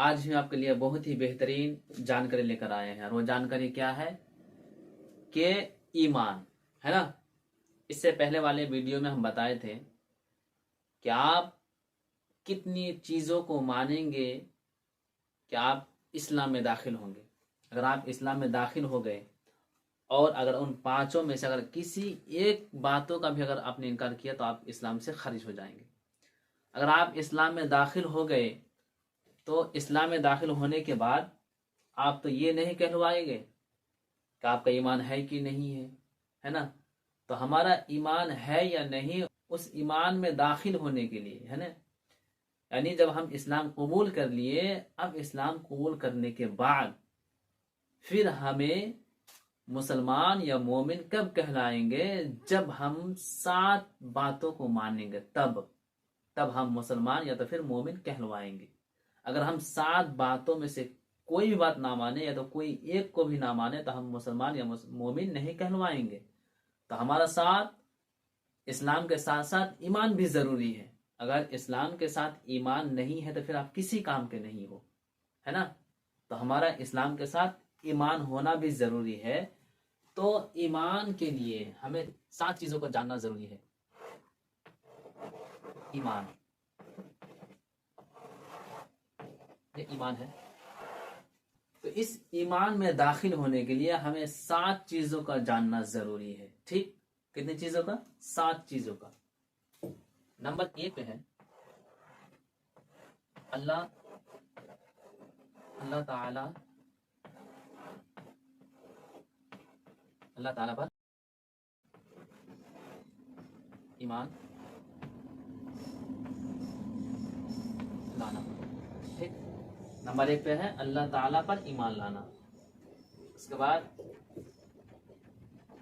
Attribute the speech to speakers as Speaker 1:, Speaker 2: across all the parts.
Speaker 1: آج ہم آپ کے لیے بہت ہی بہترین جانکاری لے کر آئے ہیں، اور وہ جانکاری کیا ہے کہ ایمان ہے نا۔ اس سے پہلے والے ویڈیو میں ہم بتائے تھے کہ آپ کتنی چیزوں کو مانیں گے کہ آپ اسلام میں داخل ہوں گے۔ اگر آپ اسلام میں داخل ہو گئے اور اگر ان پانچوں میں سے اگر کسی ایک باتوں کا بھی اگر آپ نے انکار کیا تو آپ اسلام سے خارج ہو جائیں گے۔ اگر آپ اسلام میں داخل ہو گئے تو اسلام میں داخل ہونے کے بعد آپ تو یہ نہیں کہلوائیں گے کہ آپ کا ایمان ہے کہ نہیں ہے نا۔ تو ہمارا ایمان ہے یا نہیں، اس ایمان میں داخل ہونے کے لیے ہے نا، یعنی جب ہم اسلام قبول کر لیے، اب اسلام قبول کرنے کے بعد پھر ہمیں مسلمان یا مومن کب کہلائیں گے؟ جب ہم 7 باتوں کو مانیں گے، تب ہم مسلمان یا تو پھر مومن کہلوائیں گے۔ اگر ہم 7 باتوں میں سے کوئی بھی بات نہ مانے یا تو کوئی ایک کو بھی نہ مانے تو ہم مسلمان یا مومن نہیں کہلوائیں گے۔ تو ہمارا ساتھ اسلام کے ساتھ ساتھ ایمان بھی ضروری ہے۔ اگر اسلام کے ساتھ ایمان نہیں ہے تو پھر آپ کسی کام کے نہیں ہو، ہے نا۔ تو ہمارا اسلام کے ساتھ ایمان ہونا بھی ضروری ہے۔ تو ایمان کے لیے ہمیں 7 چیزوں کو جاننا ضروری ہے۔ ایمان، یہ ایمان ہے۔ تو اس ایمان میں داخل ہونے کے لیے ہمیں 7 چیزوں کا جاننا ضروری ہے۔ ٹھیک، کتنی چیزوں کا؟ 7 چیزوں کا۔ نمبر 1 پہ ہے اللہ تعالی پر ایمان لانا۔ ٹھیک، نمبر 1 پہ ہے اللہ تعالیٰ پر ایمان لانا۔ اس کے بعد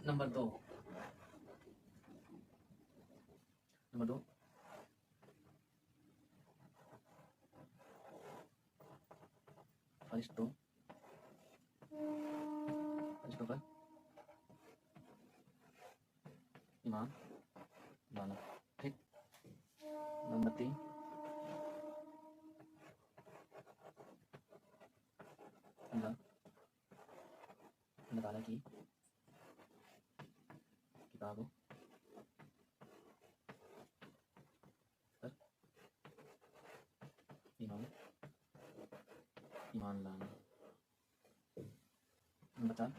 Speaker 1: نمبر 2 فرشتوں پر ایمان لانا۔ ٹھیک، نمبر 3 اللہ تعالیٰ کی کتابوں پر ایمان لانا۔ نمبر 4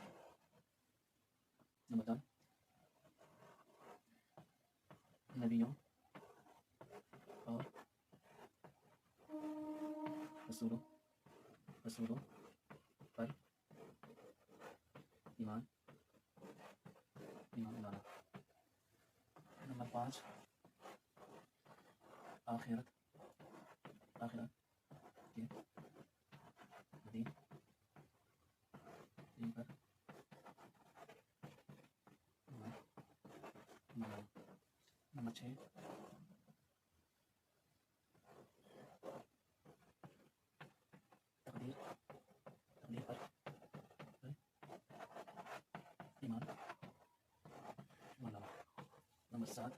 Speaker 1: نبیوں اور رسولوں پر ایمان لانا۔ نمبر 5 آخرت کے دن پر ایمان لانا۔ نمبر 6 تقدیر پر ایمان لانا۔ نمبر 7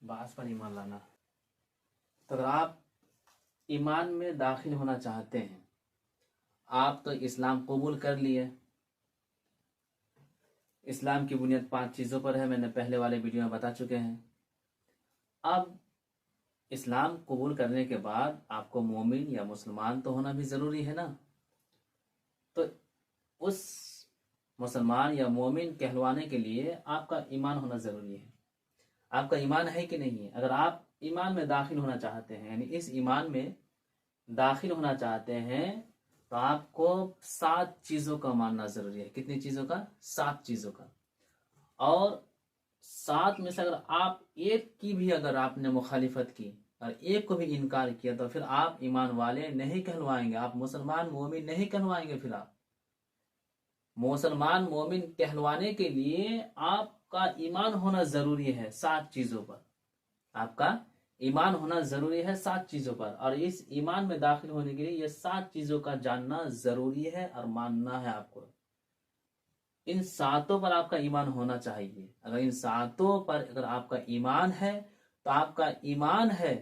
Speaker 1: بعث پر ایمان لانا۔ تو اگر آپ ایمان میں داخل ہونا چاہتے ہیں، آپ تو اسلام قبول کر لیے۔ اسلام کی بنیاد 5 چیزوں پر ہے، میں نے پہلے والے ویڈیو میں بتا چکے ہیں۔ اب اسلام قبول کرنے کے بعد آپ کو مومن یا مسلمان تو ہونا بھی ضروری ہے نا۔ تو اس مسلمان یا مومن کہلوانے کے لیے آپ کا ایمان ہونا ضروری ہے۔ آپ کا ایمان ہے کہ نہیں ہے؟ اگر آپ ایمان میں داخل ہونا چاہتے ہیں، یعنی اس ایمان میں داخل ہونا چاہتے ہیں، تو آپ کو 7 چیزوں کا ماننا ضروری ہے۔ کتنی چیزوں کا؟ 7 چیزوں کا۔ اور 7 میں سے اگر آپ ایک کی بھی اگر آپ نے مخالفت کی اور ایک کو بھی انکار کیا تو پھر آپ ایمان والے نہیں کہلوائیں گے، آپ مسلمان مومن نہیں کہلوائیں گے۔ پھر آپ مسلمان مومن کہلوانے کے لیے آپ کا ایمان ہونا ضروری ہے 7 چیزوں پر۔ آپ کا ایمان ہونا ضروری ہے 7 چیزوں پر، اور اس ایمان میں داخل ہونے کے لیے یہ 7 چیزوں کا جاننا ضروری ہے اور ماننا ہے آپ کو۔ ان 7 پر آپ کا ایمان ہونا چاہیے۔ اگر ان 7 پر اگر آپ کا ایمان ہے تو آپ کا ایمان ہے،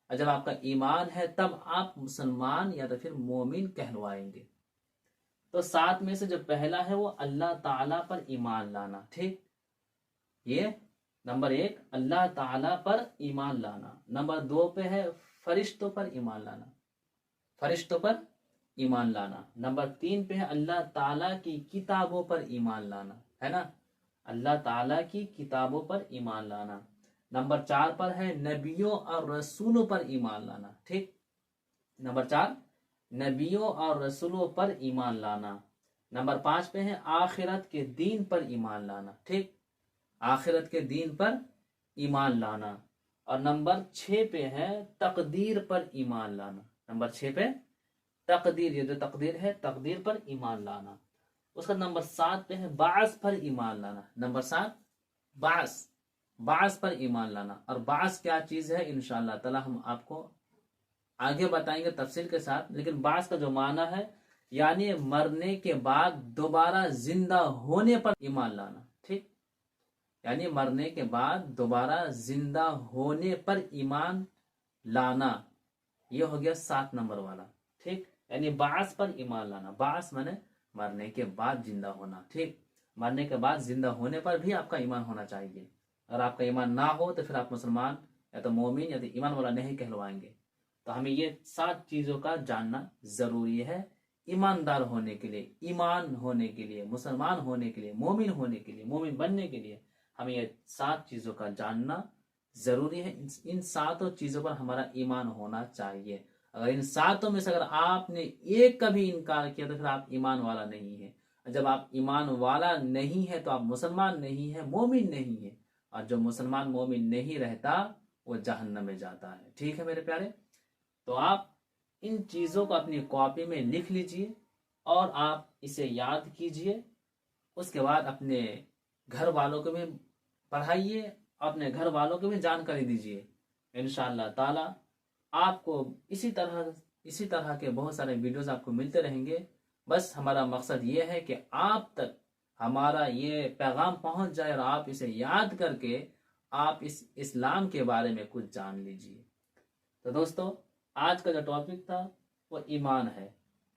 Speaker 1: اور جب آپ کا ایمان ہے تب آپ مسلمان یا تو پھر مومن کہلوائیں گے۔ تو 7 میں سے جو پہلا ہے وہ اللہ تعالیٰ پر ایمان لانا، ٹھیک؟ یہ نمبر 1 اللہ تعالیٰ پر ایمان لانا۔ نمبر 2 پہ ہے فرشتوں پر ایمان لانا، فرشتوں پر ایمان لانا۔ نمبر 3 پہ ہے اللہ تعالیٰ کی کتابوں پر ایمان لانا، ہے نا، اللہ تعالیٰ کی کتابوں پر ایمان لانا۔ نمبر 4 پر ہے نبیوں اور رسولوں پر ایمان لانا، ٹھیک؟ نمبر 4 نبیوں اور رسولوں پر ایمان لانا۔ نمبر 5 پہ ہے آخرت کے دین پر ایمان لانا، ٹھیک؟ آخرت کے دین پر ایمان لانا۔ اور نمبر 6 پہ ہے تقدیر پر ایمان لانا۔ نمبر 6 پہ تقدیر، یہ جو تقدیر ہے تقدیر پر ایمان لانا۔ اس کا نمبر 7 پہ ہے بعث پر ایمان لانا۔ نمبر 7 بعث پر ایمان لانا۔ اور بعث کیا چیز ہے انشاءاللہ تعالی ہم آپ کو آگے بتائیں گے تفصیل کے ساتھ، لیکن بعث کا جو معنی ہے یعنی مرنے کے بعد دوبارہ زندہ ہونے پر ایمان لانا، ٹھیک؟ یعنی مرنے کے بعد دوبارہ زندہ ہونے پر ایمان لانا، یہ ہو گیا 7 نمبر والا، ٹھیک؟ یعنی بعث پر ایمان لانا، بعث مانے مرنے کے بعد زندہ ہونا، ٹھیک؟ مرنے کے بعد زندہ ہونے پر بھی آپ کا ایمان ہونا چاہیے۔ اگر آپ کا ایمان نہ ہو تو پھر آپ مسلمان یا تو مومن یا تو ایمان والا نہیں کہلوائیں گے۔ تو ہمیں یہ 7 چیزوں کا جاننا ضروری ہے ایماندار ہونے کے لیے، ایمان ہونے کے لیے، مسلمان ہونے کے لیے، مومن ہونے کے لیے، مومن بننے کے لیے ہمیں یہ 7 چیزوں کا جاننا ضروری ہے۔ ان 7 چیزوں پر ہمارا ایمان ہونا چاہیے۔ اگر ان 7 میں سے اگر آپ نے ایک کا بھی انکار کیا تو پھر آپ ایمان والا نہیں ہے۔ جب آپ ایمان والا نہیں ہے تو آپ مسلمان نہیں ہے، مومن نہیں ہے، اور جو مسلمان مومن نہیں رہتا وہ جہنم میں جاتا ہے، ٹھیک ہے میرے پیارے؟ تو آپ ان چیزوں کو اپنی کاپی میں لکھ لیجئے اور آپ اسے یاد کیجئے۔ اس کے بعد اپنے گھر والوں کو بھی پڑھائیے، اپنے گھر والوں کو بھی جانکاری دیجئے۔ انشاءاللہ تعالی آپ کو اسی طرح کے بہت سارے ویڈیوز آپ کو ملتے رہیں گے۔ بس ہمارا مقصد یہ ہے کہ آپ تک ہمارا یہ پیغام پہنچ جائے اور آپ اسے یاد کر کے آپ اس اسلام کے بارے میں کچھ جان لیجئے۔ تو دوستو آج کا جو ٹاپک تھا وہ ایمان ہے،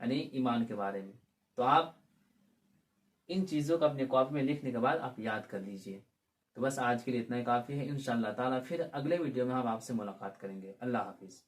Speaker 1: یعنی ایمان کے بارے میں۔ تو آپ ان چیزوں کو اپنے کاپی میں لکھنے کے بعد آپ یاد کر لیجئے۔ تو بس آج کے لیے اتنا ہی کافی ہے۔ انشاءاللہ تعالی پھر اگلے ویڈیو میں ہم آپ سے ملاقات کریں گے۔ اللہ حافظ۔